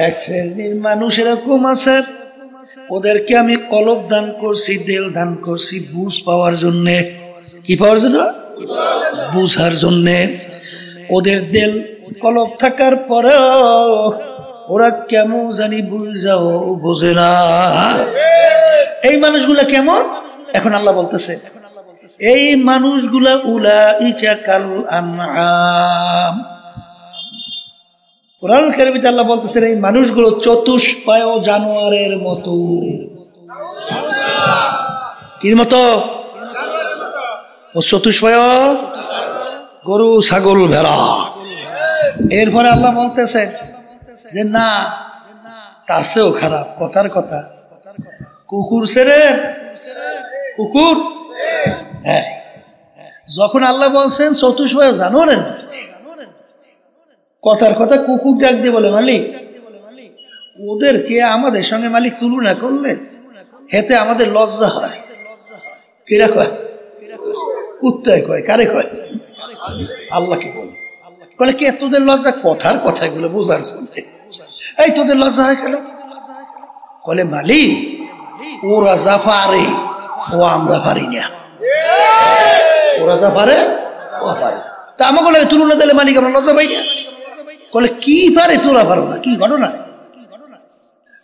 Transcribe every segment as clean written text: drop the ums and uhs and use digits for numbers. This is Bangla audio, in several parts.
এক শ্রেণীর মানুষ এরকম আছে, ওদেরকে আমি কলব দান করছি, দেল দান করছি বুঝ পাওয়ার জন্যে। কি পাওয়ার জন্য? বুঝার জন্যে। ওদের দেল কলব থাকার পরেও ওরা কেমন জানি বুঝাও বোঝে না। এই মানুষগুলা কেমন? এখন আল্লাহ বলতেছে এই মানুষগুলা উলাইকা কাল আনআম। কোরআনুল কারীমে আল্লাহ বলতেছেন এই মানুষগুলো চতুষ্পায় জানোয়ারের মতো। কির মতো? ও চতুষ্পায় গরু, ছাগল, ভেড়া। এরপরে আল্লাহ বলতেছে যে না, তার চেয়েও খারাপ। কথার কথা, কুকুর ছেড়ে কুকুর। হ্যাঁ, যখন আল্লাহ বলছেন চতুষ্পায় জানোয়ারের, কথার কথা কুকুর ডাক দিয়ে বলে মালিক ওদেরকে আমাদের সঙ্গে মালিক তুলনা করলেন, হেতে আমাদের লজ্জা হয়। কেরা কয়? কুত্তায় কয়। কারে কয়? আল্লাহকে বলে। বলে কে তোদের লজ্জা? কথার কথাগুলো বোঝার জন্য। এই তোদের লজ্জা হয় কেন? বলে মালিক ওরা যা পারে ও আমরা পারি না। ওরা যা পারে ও পারে। তা আমাকে বলে তুলনা দিলে মালিক আমরা লজ্জা পাই না। বলে কি পারে তোরা পারো না? কি ঘটনা?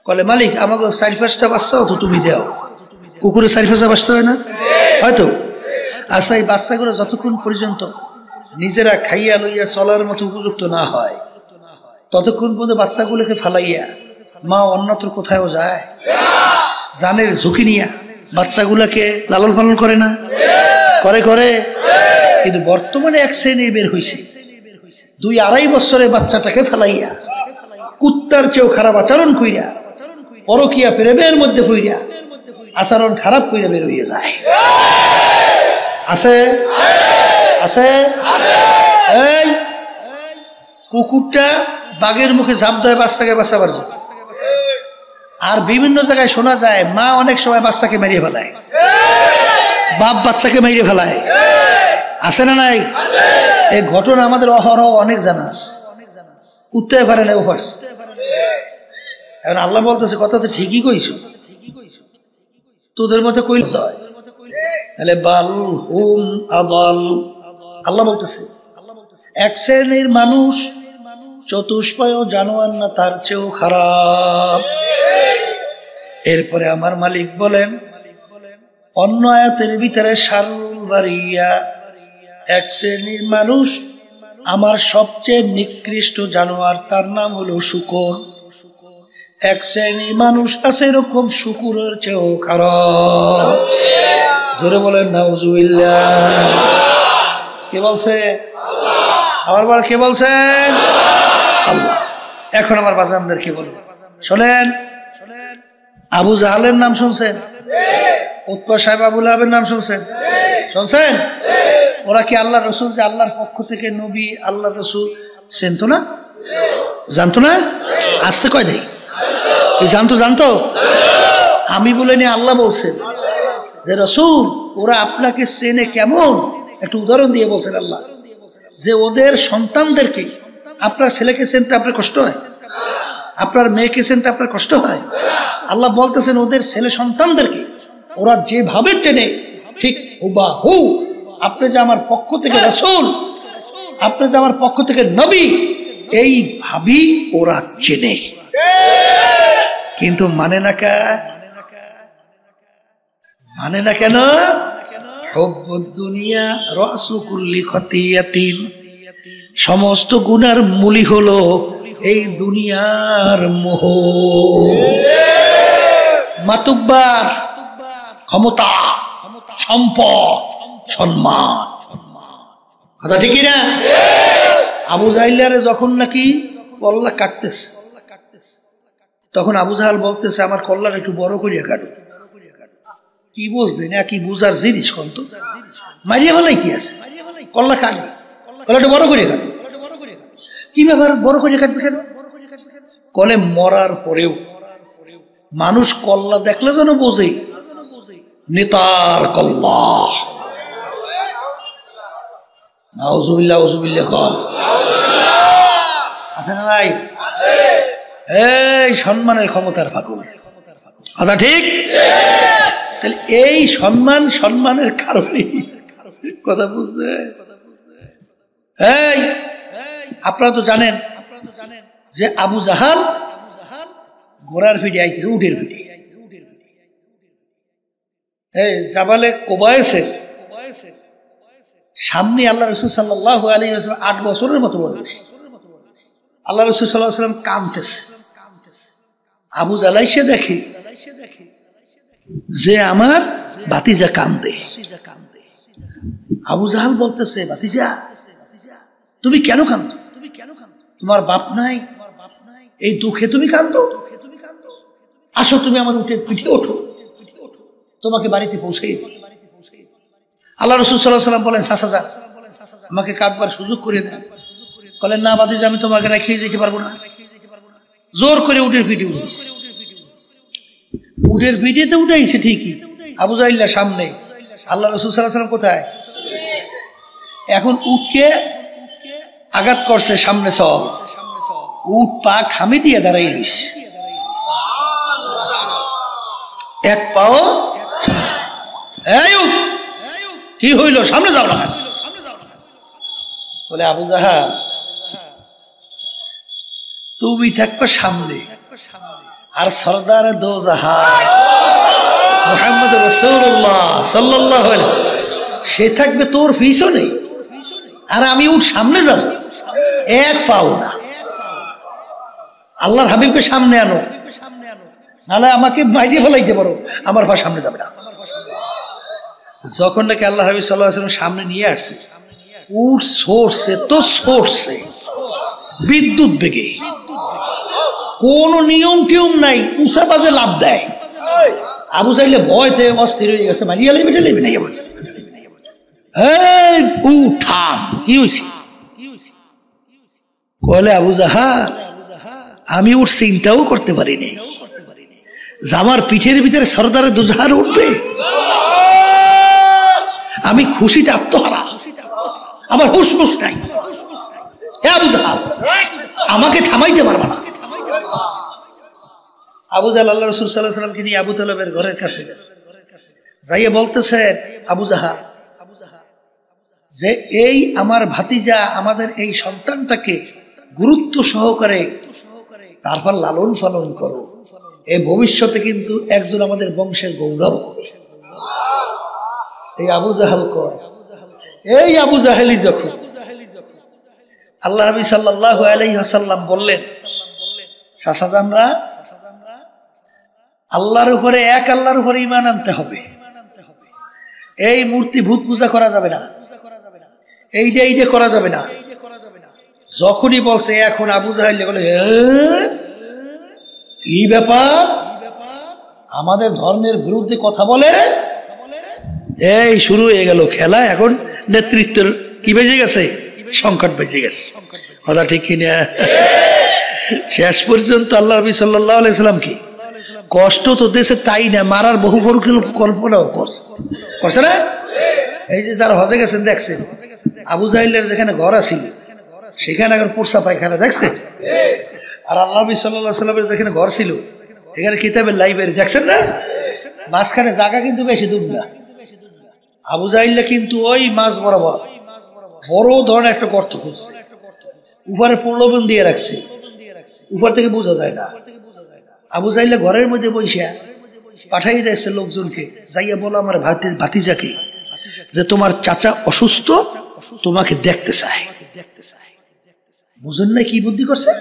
বলে মালিক আমাকে 4-5টা বাচ্চাও তো তুমি দাও। কুকুরের 4-5টা বাচ্চা হয় না? হয়তো। আচ্ছা, এই বাচ্চাগুলো যতক্ষণ পর্যন্ত নিজেরা খাইয়া লইয়া চলার মতো উপযুক্ত না হয় ততক্ষণ পর্যন্ত বাচ্চাগুলোকে ফালাইয়া মা অন্যত্র কোথাও যায়? জানের ঝুঁকি নিয়া বাচ্চাগুলাকে লালন পালন করে না? করে করে। কিন্তু বর্তমানে এক শ্রেণীর বের হয়েছে 2-2.5 বছরের বাচ্চাটাকে ফেলাইয়া কুত্তার চেয়েও খারাপ আচরণ কইরা, পরকিয়া প্রেমের মধ্যে পইরা আচরণ খারাপ কইরা বের হয়ে যায়। আছে আছে। এই কুকুরটা বাঘের মুখে ঝাঁপ দেয় বাচ্চাকে বাঁচাবার জন্য। আর বিভিন্ন জায়গায় শোনা যায় মা অনেক সময় বাচ্চাকে মেরিয়ে ফেলায়, বাপ বাচ্চাকে মেরিয়ে ফেলায়। আছে না নাই? এই ঘটনা আমাদের অহরহ অনেক জানা আছে। উঠতে পারে না উপাস। এখন আল্লাহ বলতেছে কথা তো ঠিকই কইছো, তোদের মতো কইল তাহলে বাল হুম আদাল। আল্লাহ বলতেছে এক শ্রেণীর মানুষ চতুষ্পায় জানোয়ার না, তার চেয়েও খারাপ। এরপরে আমার মালিক বলেন অন্য আয়াতের ভিতরে শারুল বারিয়া, এক শ্রেণীর মানুষ আমার সবচেয়ে নিকৃষ্ট জানোয়ার, তার নাম হলো শূকর। এক শ্রেণীর মানুষ আছে এরকম শূকরের চেয়েও খারাপ। জোরে বলেন নাউজুবিল্লাহ। কে বলছে? আবার বল, কে বলছেন? আল্লাহ। এখন আমার বাজানদেরকে বলবো, শোনেন। আবু জাহালের নাম শুনছেন? উতবা সাহেব আবু লাহাবের নাম শুনছেন? শুনছেন? ওরা কি আল্লাহ রসুল যে আল্লাহর পক্ষ থেকে নবী, আল্লাহ রসুল চিনতো না? জানতো না? আসতে কয় দেয় জানতো? জানতো? আমি বলিনি, আল্লাহ বলছেন যে রসুল ওরা আপনাকে চেনে কেমন, একটু উদাহরণ দিয়ে বলছেন আল্লাহ যে ওদের সন্তানদেরকে, আপনার ছেলেকে চিনতে আপনার কষ্ট হয়, আপনার মেয়েকে চিনতে আপনার কষ্ট হয়। আল্লাহ বলতেছেন ওদের ছেলে সন্তানদেরকে ওরা যেভাবে চেনে ঠিক হুবাহু আপনি যে আমার পক্ষ থেকে রাসূল, আপনি যে আমার পক্ষ থেকে নবী, এইভাবেই ওরা চেনে। কিন্তু মানে না কেন? হুব্বুদ দুনিয়া রাসু কুল্লি খতিয়াতিন, সমস্ত গুনার মূলই হলো এই দুনিয়ার মোহ। মাতুব্বার, ক্ষমতা, সম্পদ, সম্মান, কথা ঠিকই না? আবু জাহেলের যখন নাকি কল্লা কাটতেছে তখন আবু জাহেল বলতেছে আমার কল্লাটা একটু বড় করিয়া কাটো। কি বুঝলেন? কি বুঝার জিনিস কন্ত? মারিয়া ভালাই কি আছে? কল্লা কাটে, কল্লাটা বড় করিয়া কাটো। কি ব্যাপার বড় করিয়া কাটবে কেন? কলে মরার পরেও মানুষ কল্লা দেখলে যেন বোঝে নেতার কল্লা। নাউজুবিল্লাহ, নাউজুবিল্লাহ। কল আছে না নাই? এই সম্মানের ক্ষমতার ফাকুল, কথা ঠিক? তাহলে এই সম্মানের কারণে কথা বুঝছে। এই আপনারা তো জানেন যে আবু জাহাল ঘোড়ার ফিডে আইতেছে, উটের ফিডে। এই জাবালে কোবায়েসের সামনে আল্লাহ রাসূল সাল্লাল্লাহু আলাইহি ওয়াসাল্লাম 8 বছরের মতো বয়স। আল্লাহ রাসূল সাল্লাল্লাহু আলাইহি ওয়াসাল্লাম কাঁদতেছে। আবু জাহাল এসে দেখে যে আমার ভাতিজা কাঁদে। আবু জাহাল বলতেছে, ভাতিজা তুমি কেন কাঁদো? তোমার বাপ নাই, এই দুঃখে তুমি কাঁদো? আসো তুমি আমার উটের পিঠে ওঠো, তোমাকে বাড়িতে পৌঁছে দিই। আল্লাহ রাসূল সাল্লাল্লাহু আলাইহি ওয়াসাল্লাম বলেন, চাচা যান, আমাকে কাঁদবার সুযোগ করে দেন। বলেন, না ভাতিজা, আমি তোমাকে রেখে যেতে পারবো না। জোর করে উটের পিঠে উঠেছে। উটের পিঠেতে উঠাইছে ঠিকই, আবু জাহিল্লার সামনে। আল্লাহ রাসূল সাল্লাল্লাহু আলাইহি ওয়াসাল্লাম কোথায়? এখন উটকে আঘাত করছে, সামনে চল। উট পা খামে দিয়ে দাঁড়াই দিস, এক পাও। কি হইল? সামনে যাও না। বলে, আবু জাহাল তুমি থাকবে সামনে, আর সরদার দো জাহান মুহাম্মদ রাসূলুল্লাহ সাল্লাল্লাহু আলাইহি ওয়াসাল্লাম সে থাকবে তোর পিছনে, আর আমি উঠ সামনে যাব, এক পাও না। আল্লাহর হাবিবকে সামনে আনো, নাহলে আমাকে মাইজে ফেলাইতে পারো, আমার পা সামনে যাবে না। যখন নাকি আল্লাহ হাবিব সাল্লাল্লাহু আলাইহি ওয়াসাল্লাম সামনে নিয়ে আসছে, উট সরছে তো সরছে বিদ্যুৎ বেগে, কোন নিয়ম টিয়ম নাই, উষা বাজে লাভ দেয়। আবু চাইলে ভয় থেকে অস্থির হয়ে গেছে, মারিয়া লেবে লেবে নাই। থাম, কি হয়েছে? বলে, আবু জাহাল আমি উঠ চিন্তাও করতে পারিনি যে আমার পিঠের ভিতরে সরদারে দু জাহাল উঠবে। আমি খুশিতে আত্মহারা, আমার হুশ নাই। হে আবু জাহাল, আমাকে থামাইতে পারবা না। আবু জাহাল আল্লাহ রাসূল সাল্লাল্লাহু আলাইহি ওয়াসাল্লামকে নিয়ে আবু তালেবের ঘরের কাছে গেছে, যাইয়ে বলতেছে, আবু জাহাল যে এই আমার ভাতিজা আমাদের এই সন্তানটাকে গুরুত্ব সহকারে তারপর লালন পালন করো, এই ভবিষ্যতে কিন্তু একজন আমাদের বংশের গৌরব হবে। এই আবু জাহাল কয়, এই আবু জাহেলি যখন আল্লাহ নবী সাল্লাল্লাহু আলাইহি ওয়াসাল্লাম বললেন, চাচাজানরা আল্লাহর উপরে, এক আল্লাহর উপরে ঈমান আনতে হবে। এই মূর্তি ভূত পূজা করা যাবে না, এইটা করা যাবে না। যখনই বলছে এখন আবু জাহেল বলে, কি ব্যাপার, আমাদের ধর্মের বিরুদ্ধে কথা বলে? এই শুরু হয়ে গেল খেলা। এখন নেতৃত্বের কি বেজে গেছে, সংকট বেজে গেছে, কথা ঠিক কিনা? শেষ পর্যন্ত আল্লাহ নবী সাল্লাল্লাহু আলাইহি ওয়াসাল্লাম কি কষ্ট তো দেশে তাই না, মারার বহু কল্পনাও করছে না? এই যে যারা হজে গেছেন দেখছেন, আবু জাহিলের যেখানে ঘর আছিল সেখানে এখন পোরসা পায়খানা দেখছে। আর আল্লাহ নবী সাল্লাল্লাহু আলাইহি ওয়াসাল্লামের যেখানে ঘর ছিল এখানে কিতাবের লাইব্রেরি দেখছেন না? মাঝখানে জায়গা কিন্তু বেশি দূর না। আবু জাহিল্লা কিন্তু ওই মাছ বরাবর বড় ধরনের একটা গর্ত খুঁজছে, উপরে প্রলোভন দিয়ে রাখছে, উপর থেকে বোঝা যায় না। আবু জাহিল্লা ঘরের মধ্যে বসে পাঠাই দিয়েছে লোকজনকে, যাইয়া বলো আমার ভাতিজাকে যে তোমার চাচা অসুস্থ, তোমাকে দেখতে চায়। বুঝুন না কি বুদ্ধি করছে?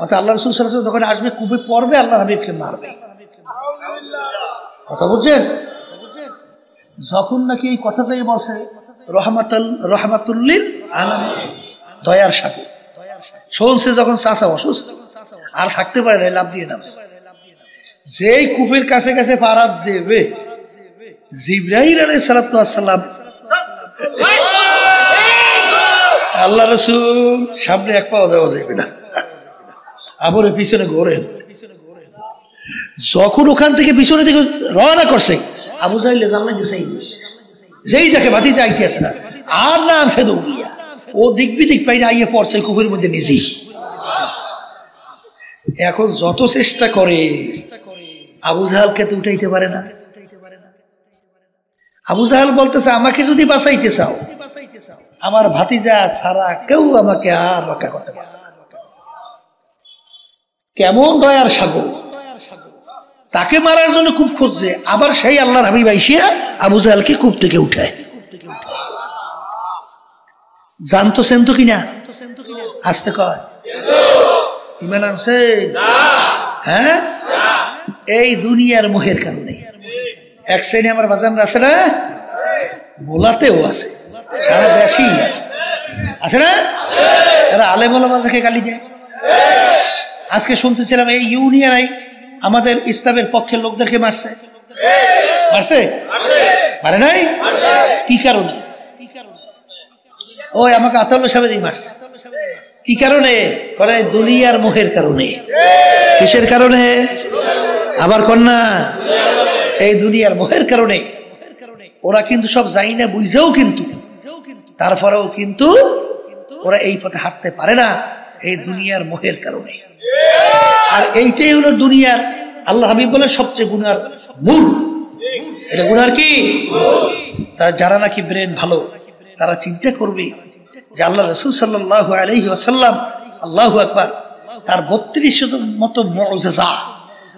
অর্থাৎ আল্লাহ রাসূল সাল্লাল্লাহু আলাইহি ওয়াসাল্লাম যখন আসবে কূপে পড়বে, আল্লাহ হাবিবকে মারবে। কথা বুঝছেন? যখন নাকি এই কথাটাই বলছে রহমাতুল্লিল আলামিন, দয়ার সাগর, শুনছে যখন চাচা অসুস্থ আর থাকতে পারে না, লাভ দিয়ে নামছে। যেই কূপের কাছে কাছে পাড়া দেবে, জিবরাইল আলাইহিস সালাতু ওয়াস সালাম আল্লাহ রাসূল সামনে এক পাও দেওয়া যাবে না, আবার পিছনে ঘোরেন। যখন ওখান থেকে পিছনে থেকে রওনা করছে, আবু জাহিল জানলে যেই দেখে ভাতিজা আইতে আসে না, আর না আনছে দৌড়িয়া, ও দিক বিদিক পাই না আইয়ে পড়ছে কূপের মধ্যে নিজেই। এখন যত চেষ্টা করে আবু জাহালকে তো উঠাইতে পারে না। আবু জাহাল বলতেছে আমাকে যদি বাঁচাইতে চাও আমার ভাতিজা ছাড়া কেউ আমাকে আর রক্ষা করতে পারে না। কেমন দয়ার সাগর, তাকে মারার জন্য কূপ খুঁজছে, আবার সেই আল্লাহর হাবিব আইসিয়া আবু জাহালকে কূপ থেকে উঠায়। জানতো সেনতো কিনা? আসতে কয় ইমান আনছে? হ্যাঁ, এই দুনিয়ার মোহের কারণে। এক শ্রেণী আমার বাজান আছে না, ভোলাতেও আছে, সারা দেশেই আছে, আছে না? এরা আলেম ওলামাকে গালি দেয়। আজকে শুনতেছিলাম এই ইউনিয়ন আমাদের ইসলামের পক্ষের লোকদেরকে মারছে, মারছে, মারে নাই? কি কারণে? ওই আমাকে আতাউল্লাহ সাহেবেরই মারছে। কি কারণে? বলে দুনিয়ার মোহের কারণে। কিসের কারণে? আবার কন্যা, এই দুনিয়ার মোহের কারণে। ওরা কিন্তু সব যাই না বুঝেও কিন্তু তারপরেও কিন্তু ওরা এই পথে হাঁটতে পারে না, এই দুনিয়ার মোহের কারণে। আর এইটাই হলো দুনিয়ার, আল্লাহ হাবিব বলে সবচেয়ে গুনার মূল। এটা গুনার কি? তা যারা নাকি ব্রেন ভালো তারা চিন্তা করবে যে আল্লাহ রাসূল সাল্লাল্লাহু আলাইহি ওয়াসাল্লাম, আল্লাহু আকবার, তার 32 মতো মুআজিজা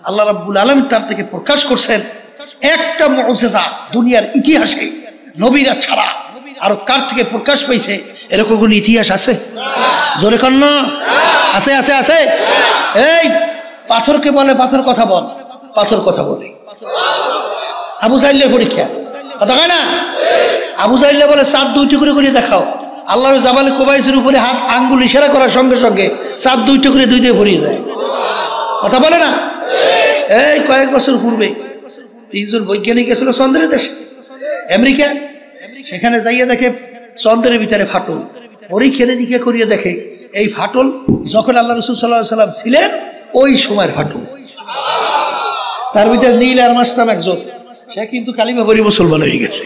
আল্লাহ রাব্বুল আলামিন তার থেকে প্রকাশ করছেন। একটা মুআজিজা দুনিয়ার ইতিহাসে নবীরা ছাড়া আর কার থেকে প্রকাশ পাইছে এরকম কোন ইতিহাস আছে? জোরে কন্ন আছে? আছে আছে। এই পাথরকে বলে পাথর কথা বল, পাথর কথা বলে। আবু জাহলের পরীক্ষা কথা কয় না? আবু জাহলে বলে চাঁদ 2 টুকরো করে দেখাও। আল্লাহর জাবালে কোবাইসের উপরে হাত আঙ্গুল ইশারা করার সঙ্গে সঙ্গে চাঁদ 2 টুকরে 2 দিয়ে ভরিয়ে যায়। কথা বলে না? এই কয়েক বছর পূর্বে 3 জন বৈজ্ঞানিক গেছিল চন্দ্রের দেশে, আমেরিকা। সেখানে যাইয়া দেখে চন্দ্রের ভিতরে ফাটল। পরীক্ষা নিরীক্ষা করিয়ে দেখে এই ফাটল যখন আল্লাহ রাসূল সাল্লাল্লাহু আলাইহি ওয়াসাল্লাম ছিলেন ওই সময়ের ফাটল। তার ভিতরে নীল আরমাস্টাম একজন, সে কিন্তু কালিমা পড়ে মুসলমান হয়ে গেছে।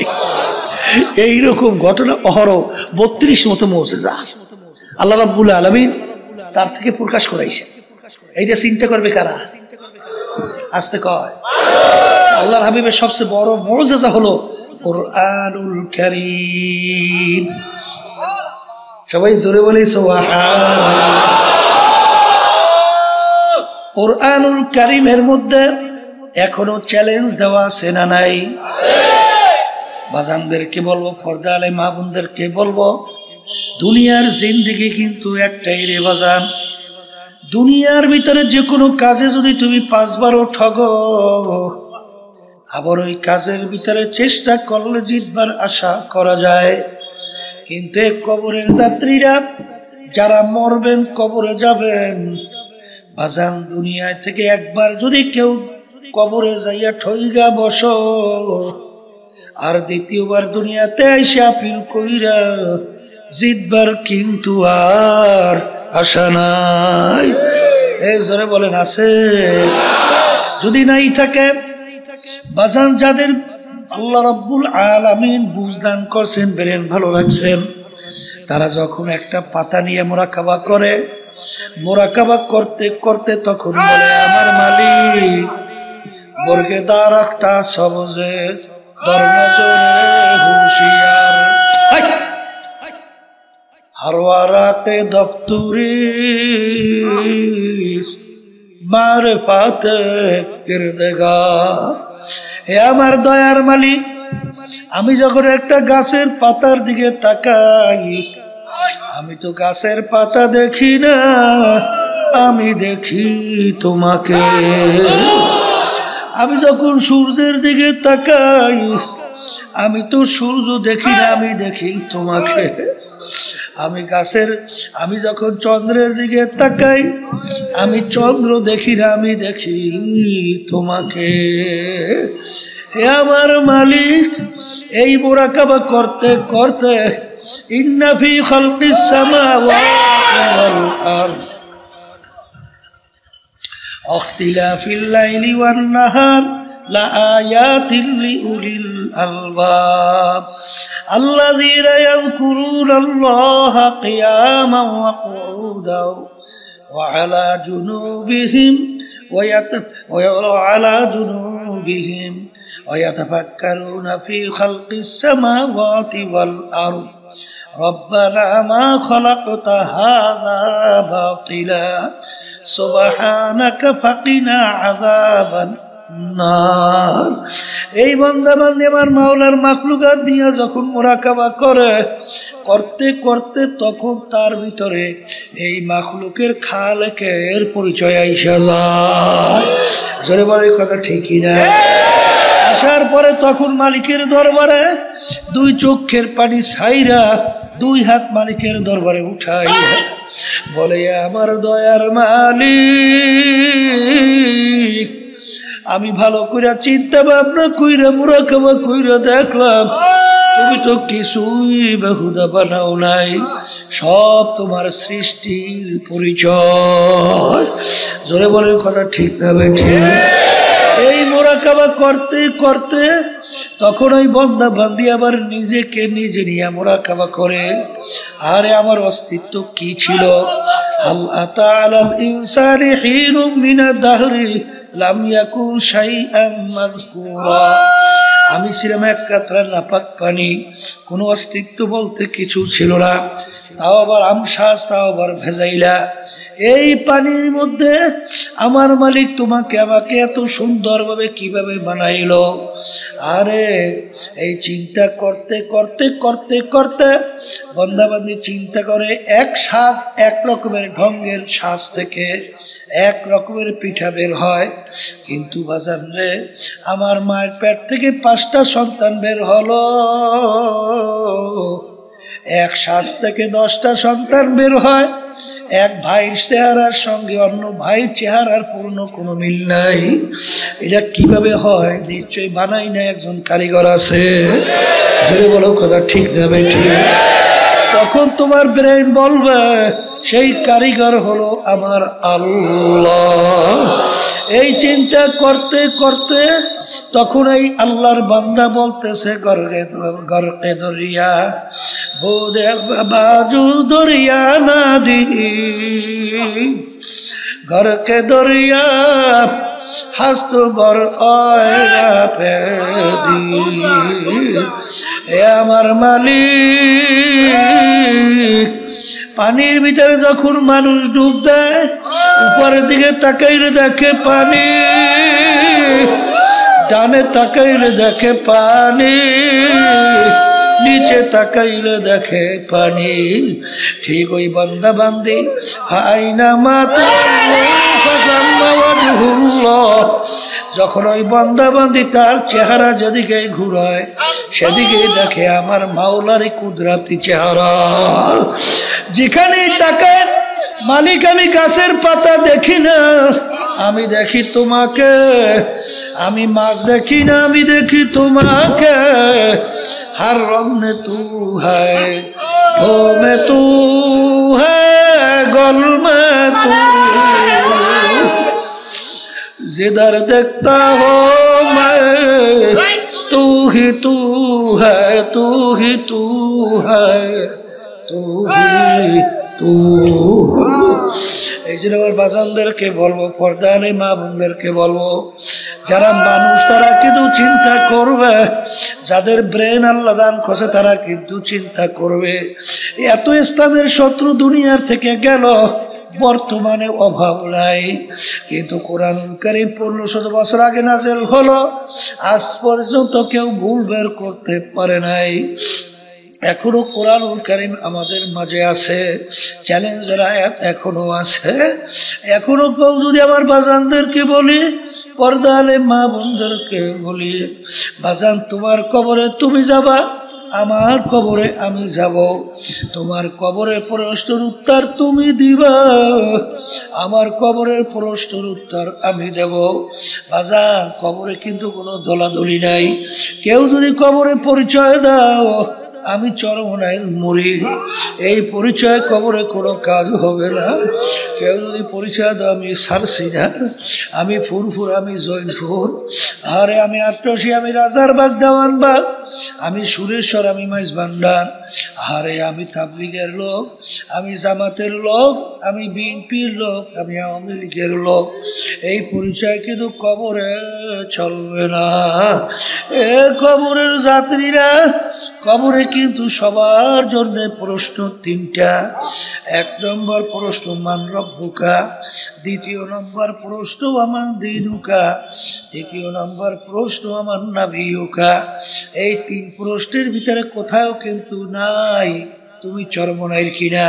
এইরকম ঘটনা অহরহ 32 মতো মুআজিজা আল্লাহ রাব্বুল আলামিন তার থেকে প্রকাশ করাইছেন। এইটা চিন্তা করবে কারা? আসতে কয় আল্লাহর হাবিবের সবচেয়ে বড় মুআজিজা হলো কুরআনুল কারীম। সবাই জোরে বলি সুবহানাল্লাহ। কুরআনুল কারীমের মধ্যে এখনো চ্যালেঞ্জ দেওয়া আছে না নাই? বাজানদেরকে বলবো, পর্দা আলে মা বোনদেরকে বলবো, দুনিয়ার জিন্দেগি কিন্তু একটাই রে বাজান। দুনিয়ার ভিতরে যে কোনো কাজে যদি তুমি 5 বারও ঠগো, আবার ওই কাজের ভিতরে চেষ্টা করলে জিতবার আশা করা যায়। কিন্তু কবরের যাত্রীরা যারা মরবেন, কবরে যাবেন, বাজান দুনিয়া থেকে একবার যদি কেউ কবরে যাইয়া ঠইগা বসো, আর দ্বিতীয়বার দুনিয়াতে আইসা ফিল কইরা জিতবার কিন্তু আর আশা নাই। এই জোরে বলেন আছে? যদি নাই থাকে বাজান, যাদের আল্লাহ রাব্বুল আলামিন বুঝদান করছেন, ব্রেন ভালো রাখছেন, তারা যখন একটা পাতা নিয়ে মোরাকাবা করে, মোরাকাবা করতে করতে তখন বলে আমার মালিক বর্গে দারাখতা সবজে দরনজরে হুশিয়ার হারওয়ারাতে দফতুরি মারফাতে কিরদেগার। হে আমার দয়ার মালিক, আমি যখন একটা গাছের পাতার দিকে তাকাই, আমি তো গাছের পাতা দেখি না, আমি দেখি তোমাকে। আমি যখন সূর্যের দিকে তাকাই, আমি তো সূর্য দেখি না, আমি দেখি তোমাকে। আমি যখন চন্দ্রের দিকে তাকাই, আমি চন্দ্র দেখি না, আমি দেখি তোমাকে। হে আমার মালিক, এই মুরাকাবা করতে করতে ইন্না ফি খালকিস সামাওয়াতি ওয়াল আরদ ইখতিলাফিল লাইলি ওয়ান নাহার লাআয়াতিল লিউলিল আলবাব আল্লাযীনা ইয়াযকুরুনাল্লাহা কিয়ামান ওয়া qu'udan وعلى جنوبهم وعلى جنوبهم ويتفكرون في خلق السماوات والأرض ربنا ما خلقت هذا باطلا سبحانك فقنا عذاب النار। এই বান্দা বান্দী আমার মাওলার মাখলুকাত দিয়া যখন মুরাকাবা করে করতে করতে তখন তার ভিতরে এই মাখলুকের খালেকের পরিচয় আইসা যায়। জোরে বলে কথা ঠিকই না? আসার পরে তখন মালিকের দরবারে দুই চোখের পানি ছাইরা দুই হাত মালিকের দরবারে উঠাই বলে, আমার দয়ার মালিক, আমি ভালো করে চিন্তা ভাবনা কইরা মুরাকাবা কইরা দেখলাম তুমি তো কিছুই বেহুদা বানাও নাই, সব তোমার সৃষ্টির পরিচয়। জোরে বলে কথা ঠিক না বেঠিক? এই মুরাকাবা করতে করতে তখন ওই বান্দা বান্দি আবার নিজেকে নিজে নিয়ে মুরাকাবা করে, আরে আমার অস্তিত্ব কি ছিল? হাল আতা আলাল ইনসানি হিনুম মিনাদ দাহরি লাম ইয়াকুন শাইআন মাযকুরা। আমি ছিলাম এক কাতরা নাপাক পানি, কোনো অস্তিত্ব বলতে কিছু ছিল না, তাও আবার আমশ্বাস, তাও আবার ভেজাইলা। এই পানির মধ্যে আমার মালিক তোমাকে আমাকে এত সুন্দরভাবে কিভাবে বানাইলো? আরে এই চিন্তা করতে করতে করতে করতে বন্দাবান্দি চিন্তা করে, এক শ্বাস এক রকমের ঢঙ্গের শ্বাস থেকে এক রকমের পিঠা বের হয়, কিন্তু বাজান রে আমার মায়ের পেট থেকে 5টা সন্তান বের হলো, এক শ্বাস থেকে 10টা সন্তান বের হয়। এক ভাইয়ের চেহারার সঙ্গে অন্য ভাইয়ের চেহারার পূর্ণ কোনো মিল নাই। এটা কিভাবে হয়? নিশ্চয়ই বানাই না, একজন কারিগর আছে। যদি বলো কথা ঠিক না বেঠিক? তখন তোমার ব্রেন বলবে সেই কারিগর হলো আমার আল্লাহ। এই চিন্তা করতে করতে তখন এই আল্লাহর বান্দা বলতেছে, গরকে দরিয়া বোদে বাজু দরিয়া না দি, গরকে দরিয়া হাস্ত বর পেদি। এ আমার মালিক, পানির ভিতরে যখন মানুষ ডুব দেয় উপরের দিকে তাকাইলে দেখে পানি, ডানে তাকাইলে দেখে পানি, নিচে তাকাইলে দেখে পানি। ঠিক ওই বান্দা বান্দি আইনা মাতা যখন ওই বান্দা বান্দি তার চেহারা যেদিকে ঘুরায় সেদিকে দেখে আমার মাওলারই কুদরতি চেহারা। যেখানেই তাকায় মালিক, আমি গাছের পাতা দেখি না, আমি দেখি তোমাকে। আমি মাছ দেখি না, আমি দেখি তোমাকে। हर रंग में तू है, हो में तू है, गल में तू, जिधर देखता हो मैं तू ही तू है, तू ही तू है, तू ही तू। এই জন্য আমার বাজানদেরকে বলবো, পর্দালে মা বোনদেরকে বলবো, যারা মানুষ তারা কিন্তু চিন্তা করবে, যাদের ব্রেন আল্লাহ দান করছে তারা কিন্তু চিন্তা করবে। এত ইসলামের শত্রু দুনিয়ার থেকে গেল, বর্তমানে অভাব নাই, কিন্তু কোরআনুল কারীম 1500 বছর আগে নাযিল হলো, আজ পর্যন্ত কেউ ভুল বের করতে পারে নাই। এখনো কোরআনুল কারীম আমাদের মাঝে আছে, চ্যালেঞ্জের আয়াত এখনো আছে। এখনো কেউ যদি আমার বাজানদেরকে বলি, পর্দা আলে মা বোনদেরকে বলি, বাজান তোমার কবরে তুমি যাবা, আমার কবরে আমি যাব, তোমার কবরের প্রশ্নের উত্তর তুমি দিবা, আমার কবরের প্রশ্নের উত্তর আমি দেব। বাজান কবরে কিন্তু কোনো দলাদলি নাই। কেউ যদি কবরে পরিচয় দাও আমি চরমনাইল মরি, এই পরিচয় কবরে কোনো কাজ হবে না। কেউ যদি পরিচয় দাও আমি সারসিনার, আমি ফুরফুর, আমি জৈনপুর, আরে আমি আট্টসি, আমি রাজারবাগ, দেওয়ানবাগ, আমি সুরেশ্বর, আমি মাইজ ভান্ডার, আরে আমি তাবলীগের লোক, আমি জামাতের লোক, আমি বিএনপির লোক, আমি আওয়ামী লীগের লোক, এই পরিচয় কিন্তু কবরে চলবে না। এ কবরের যাত্রীরা, কবরে কিন্তু সবার জন্য প্রশ্ন তিনটা। এক নম্বর প্রশ্ন মান রব্বুকা, দ্বিতীয় নম্বর প্রশ্ন আমান দীনুকা, তৃতীয় নম্বর প্রশ্ন আমান নাবিয়ুকা। এই তিন প্রশ্নের ভিতরে কোথাও কিন্তু নাই তুমি চরমনাইর কিনা,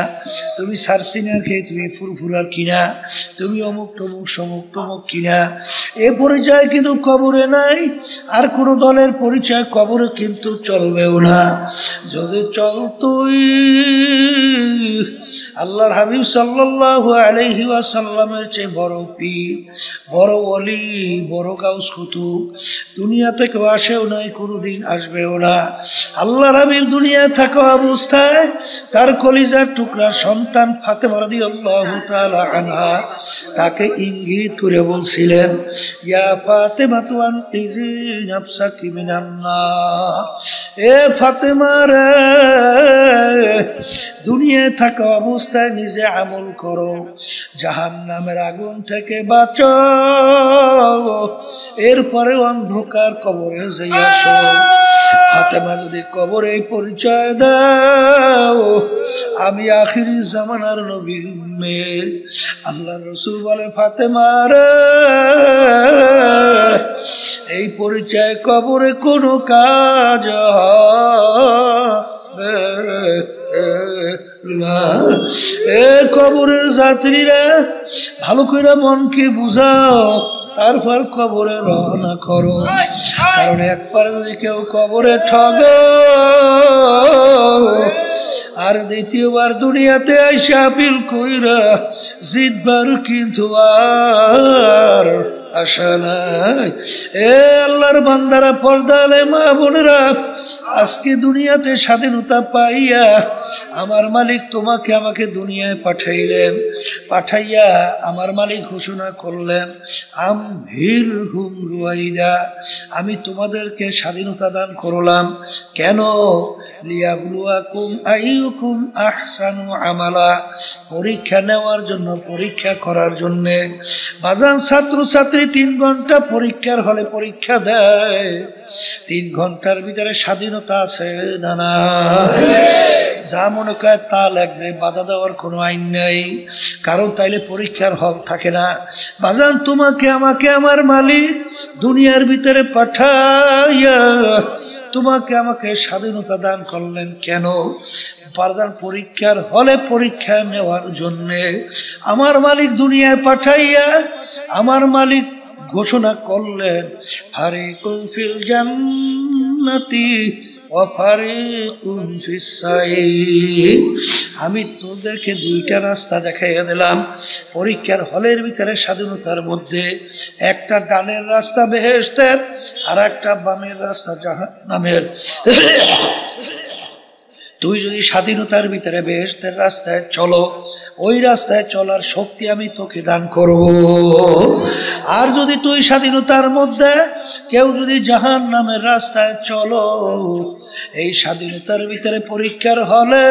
তুমি সারসিনার খেয়ে তুমি ফুরফুরার কিনা, তুমি অমুক টমুক সমুক টমুক কিনা, এ পরিচয় কিন্তু কবরে নাই। আর কোন দলের পরিচয় কবরে কিন্তু চলবেও না। যদি চলতই আল্লাহর হাবিব সাল্লাল্লাহু আলাইহি ওয়াসাল্লামের চেয়ে বড় পীর, বড় ওলি, বড় গাউস কুতুব দুনিয়া থেকে আসেও নাই, কোনোদিন আসবেও না। আল্লাহর হাবিব দুনিয়া থাকা অবস্থায় তার কলিজার টুকরা সন্তান ফাতেমা রাদিয়াল্লাহু তাআলা আনহা তাকে ইঙ্গিত করে বলছিলেন, ইয়া ফাতেমা তু আনকিজি নাফসাকি মিনান নার, এ ফাতেমা রে, দুনিয়ায় থাকা অবস্থায় নিজে আমল করো, জাহান্নামের আগুন থেকে বাঁচো, এরপরে অন্ধকার কবরে যাই আসো। ফাতেমা যদি কবরে পরিচয় দাও আমি আখিরি জামানার নবীর মেয়ে, আল্লাহ রাসূল বলে ফাতেমা রে, এই পরিচয় কবরে কোনো কাজ হবে না। এ কবরের যাত্রীরা ভালো করে মনকে বুঝাও, তারপর কবরে রওনা করো। কারণ একবার যদি কেউ কবরে ঠগো আর দ্বিতীয়বার দুনিয়াতে আইসা আপিল কইরা জিতবার কিন্তু আর আশা নাই। এ আল্লাহর বান্দারা, পর্দালে মা বোনেরা, আজকে দুনিয়াতে স্বাধীনতা পাইয়া আমার মালিক তোমাকে আমাকে দুনিয়ায় পাঠাইলেন, পাঠাইয়া আমার মালিক ঘোষণা করলেন আমহির হুম রুয়াইদা, আমি তোমাদেরকে স্বাধীনতা দান করলাম। কেন? লিয়াবলুয়াকুম আইয়ুকুম আহসানু আমালা, পরীক্ষা নেওয়ার জন্য, পরীক্ষা করার জন্য। বাজান ছাত্র ছাত্রী 3 ঘন্টা পরীক্ষার হলে পরীক্ষা দেয়, 3 ঘন্টার ভিতরে স্বাধীনতা আছে না না? যা মনে করে তা লাগবে, বাধা দেওয়ার কোনো আইন নেই, কারণ তাইলে পরীক্ষার হল থাকে না। বাজান তোমাকে আমাকে আমার মালিক দুনিয়ার ভিতরে পাঠাইয়া তোমাকে আমাকে স্বাধীনতা দান করলেন কেন? বাজান পরীক্ষার হলে পরীক্ষা নেওয়ার জন্যে। আমার মালিক দুনিয়ায় পাঠাইয়া আমার মালিক ঘোষণা করলেন ফারিকুন ফিল জান্নাতি ওয়া ফারিকুন ফিস সাইর, আমি তোদেরকে 2টা রাস্তা দেখাইয়া দিলাম পরীক্ষার হলের ভিতরে স্বাধীনতার মধ্যে। একটা ডানের রাস্তা বেহেশতের, আর একটা বামের রাস্তা জাহান্নামের। তুই যদি স্বাধীনতার ভিতরে বেহেশতের রাস্তায় চলো, ওই রাস্তায় চলার শক্তি আমি তোকে দান করব। আর যদি তুই স্বাধীনতার মধ্যে কেউ যদি জাহান্নামের রাস্তায় চলো, এই স্বাধীনতার ভিতরে পরীক্ষার হলে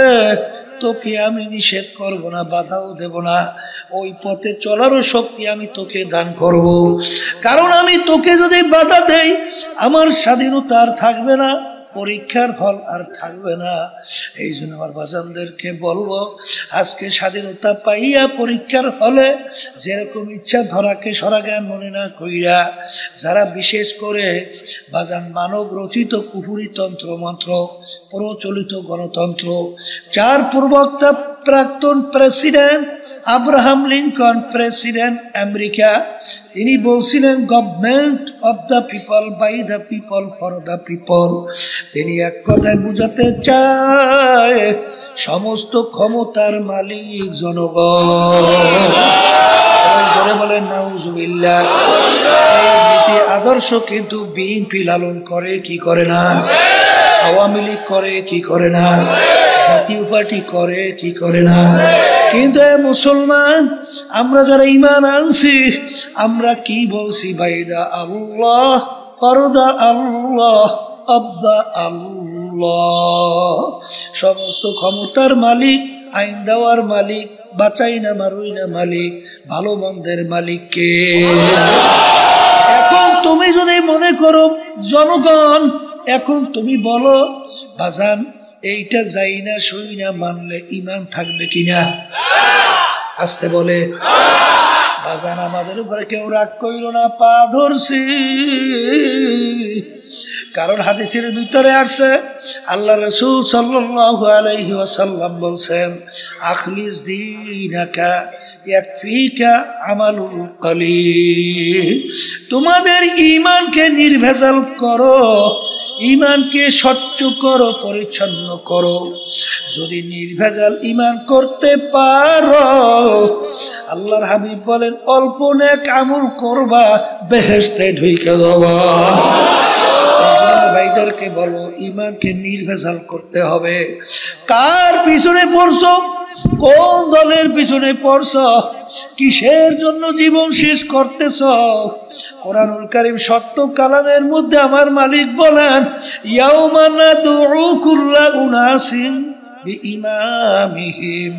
তোকে আমি নিষেধ করব না, বাধাও দেব না, ওই পথে চলারও শক্তি আমি তোকে দান করব। কারণ আমি তোকে যদি বাধা দেই আমার স্বাধীনতা আর থাকবে না, পরীক্ষার ফল আর থাকবে না। এই জন্য আমার বাজানদেরকে বলবো, আজকে স্বাধীনতা পাইয়া পরীক্ষার হলে যেরকম ইচ্ছা ধরাকে সরাজ্ঞান মনে না কইরা, যারা বিশেষ করে বাজান মানব রচিত কুফুরি তন্ত্র মন্ত্র, প্রচলিত গণতন্ত্র, যার প্রবক্তা প্রাক্তন president Abraham Lincoln, president America, তিনি বলছিলেন government of the people, by the people, for the people. তিনি এক কথায় বুঝাতে চায় সমস্ত ক্ষমতার মালিক জনগণ। বলেন নাউজুবিল্লাহ। এই আদর্শ কিন্তু বিএনপি লালন করে কি করে না, আওয়ামী লীগ করে কি করে না, জাতীয় পার্টি করে কি করে না। কিন্তু মুসলমান আমরা যারা ঈমান আনছি, আমরা কি বলছি? বাইদা আল্লাহ, ফরদা আল্লাহ, আব্দা আল্লাহ। আল্লাহ। সমস্ত ক্ষমতার মালিক, আইন দেওয়ার মালিক, বাঁচাই না মারুই না মালিক, ভালো মন্দের মালিক কে? এখন তুমি যদি মনে করো জনগণ, এখন তুমি বলো বাজান এইটা যাই না সই না মানলে ইমান থাকবে কিনা? আসতে বলে বাজান আমাদের উপরে কেউ রাগ কইল না, পা ধরছি। কারণ হাদিসের ভিতরে আসছে আল্লাহ রাসূল সাল্লাল্লাহু আলাইহি ওয়াসাল্লাম বলছেন, আখলিস দীনাকা ইয়াকফিকা আমালুল কলিল। তোমাদের ঈমানকে নির্ভেজাল করো, ঈমানকে স্বচ্ছ করো, পরিচ্ছন্ন করো। যদি নির্ভেজাল ঈমান করতে পারো, আল্লাহর হাবিব বলেন অল্প নেক আমল করবা, বেহেশতে ঢুকে যাবা। ভাইদেরকে বলো ঈমানকে নির্ভেজাল করতে হবে। কার পিছনে পড়ছো? কোন দলের পিছনে পড়ছো? কিসের জন্য জীবন শেষ করতেছ? কোরআনুল কারীম সত্য কালামের মধ্যে আমার মালিক বলেন, ইয়াউমা নাদউ কুল্লা উনাসিন বিইমামিহিম।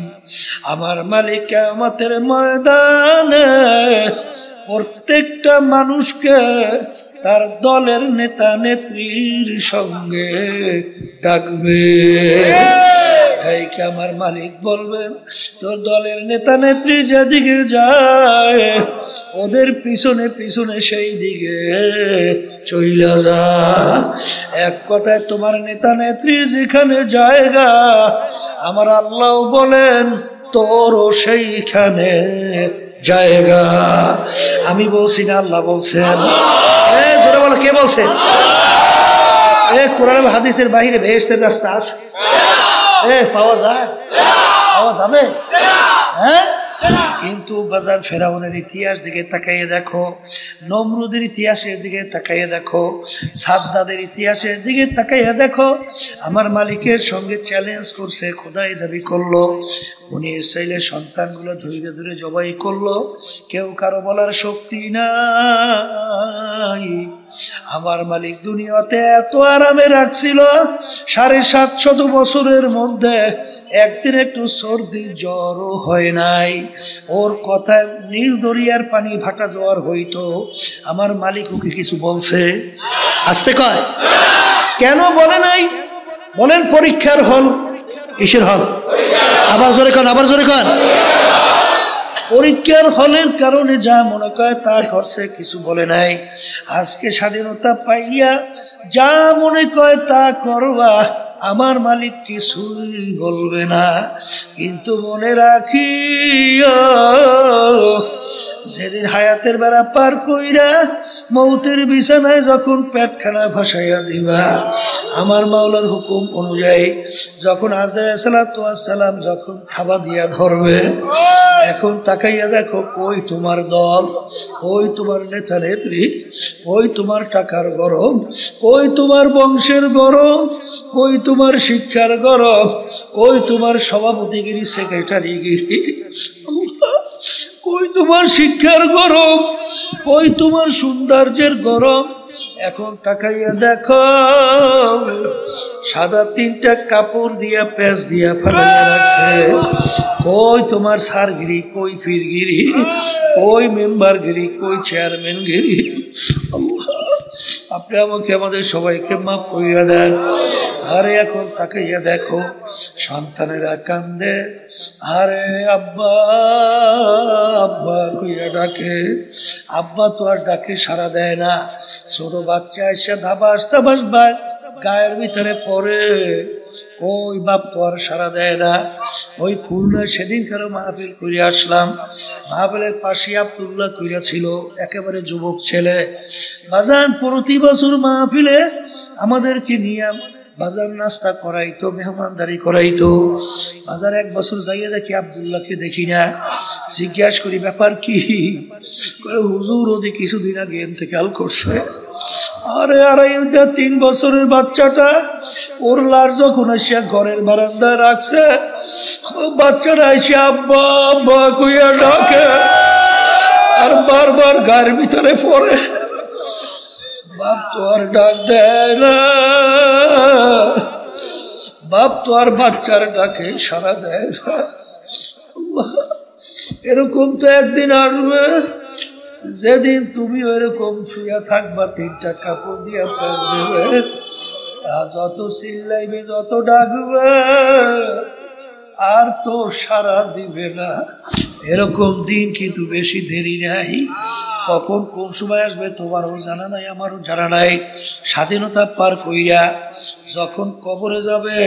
আমার মালিক কিয়ামতের ময়দানে প্রত্যেকটা মানুষকে তার দলের নেতা নেত্রীর সঙ্গে ডাকবে। আমার মালিক বলবেন, তোর দলের নেতা নেত্রী যেদিকে যায় ওদের পিছনে পিছনে সেই দিকে চইলা যা। এক কথায় তোমার নেতা নেত্রী যেখানে জায়গা, আমার আল্লাহ বলেন তোরও সেইখানে জায়গা। আমি বলছি না, আল্লাহ বলছেন। জোরে বলো, কে বলছে? কোরআন হাদিসের বাইরে বেহেশতের রাস্তা আছে? পাওয়া যায়? পাওয়া যাবে? হ্যাঁ। কিন্তু বাজার ফেরাউনের ইতিহাস দিকে তাকাইয়ে দেখো, নমরুদের ইতিহাসের দিকে তাকাইয়ে দেখো, সাদ্দাদের ইতিহাসের দিকে তাকাইয়ে দেখো। আমার মালিকের সঙ্গে চ্যালেঞ্জ করছে, খোদাই দাবি করলো, উনি ইসরাইলের সন্তানগুলো ধরে ধরে জবাই করলো, কেউ কারো বলার শক্তি নাই। আমার মালিক দুনিয়াতে এত আরামে রাখছিল, ৭৫০ বছরের মধ্যে একদিন একটু সর্দি জ্বরও হয় নাই। ওর কথায় নীল দরিয়ার পানি ভাটা জোয়ার হইতো। আমার মালিক ওকে কিছু বলছে? আসতে কয় কেন বলে নাই? বলেন পরীক্ষার হল। কিসের হল? আবার জোরে কন, আবার জোরে কন। পরীক্ষার হলের কারণে যা মনে করে তা করছে, কিছু বলে নাই। আজকে স্বাধীনতা পাইয়া যা মনে করে তা করবা, আমার মালিক কিছুই বলবে না। কিন্তু মনে রাখি, যেদিন হায়াতের বেড়া পার কইরা মৌতের বিছানায় যখন পেটখানা ভাসাইয়া দিবা, আমার মাওলার হুকুম অনুযায়ী যখন আজরাইল সালাতু ওয়াস সালাম যখন থাবা দিয়া ধরবে, এখন তাকাইয়া দেখো কই তোমার দল, কই তোমার নেতা নেত্রী, কই তোমার টাকার গরম, কই তোমার বংশের গরম, কই তোমার শিক্ষার গরম, কই তোমার সভাপতিগিরি, সেক্রেটারিগিরি, কই তোমার শিক্ষার গরম, কই তোমার সৌন্দর্যের গরম। এখন তাকাইয়া দেখো, সাদা 3টা কাপড় দিয়া পেঁচ দিয়া ফেলাইয়া রাখছে। কই তোমার সারগিরি, কই পীরগিরি, কই মেম্বারগিরি, কই চেয়ারম্যানগিরি। আপনি আমাকে আমাদের সবাইকে মাফ করিয়া দেন। আরে এখন তাকাইয়া দেখো, সন্তানেরা কান্দে, আরে আব্বা আব্বা কইয়া ডাকে, আব্বা তো আর ডাকে সাড়া দেয় না। ছোট বাচ্চা এসে ধাবাস ধাবাস গায়ের ভিতরে পড়ে, কই বাপ তো আর সাড়া দেয় না। ওই খুলনা সেদিন কারো মাহফিল করে আসলাম, মাহফিলের পাশে আব্দুল্লাহ কইরা ছিল, একেবারে যুবক ছেলে। বাজান প্রতি বছর মাহফিলে আমাদেরকে নিয়ে বাজার নাস্তা করাইতো, মেহমানদারি করাইতো। বাজার এক বছর যাইয়া দেখি আব্দুল্লাহকে দেখি না। জিজ্ঞাসা করি ব্যাপার কি? হুজুর ওদি কিছুদিন আগে ইন্তেকাল করছে। আরে 3 বছরের বাচ্চাটা ওর লার যখন আসিয়া ঘরের বারান্দায় রাখছে, বাচ্চাটা এসে আব্বা আব্বা কইয়া ডাকে, আর বারবার গায়ের ভিতরে পড়ে। বাপ তো আর ডাক দেয় না, বাপ তো আর বাচ্চার ডাকে সারা দেয় না। এরকম তো একদিন আসবে যেদিন তুমি ওইরকম শুয়ে থাকবা, তিনটা কাপড় দিয়ে প্যাঁচ দেবে, আর যত চিল্লাইবে যত ডাকবে আর তো সারা দিবে না। এরকম দিন কিন্তু বেশি দেরি নাই। কখন কোন সময় আসবে তোমারও জানা নাই, আমারও জানা নাই। স্বাধীনতা পার কইরা যখন কবরে যাবে,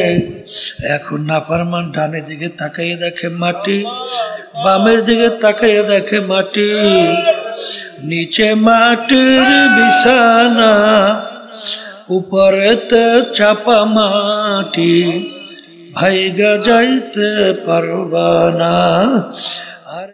এখন নাফরমান ডানে দিকে তাকাইয়ে দেখে মাটি, বামের দিকে তাকাইয়ে দেখে মাটি, নিচে মাটির বিছানা, উপরেতে চাপা মাটি, ভাইগা যাইতে পারবা না।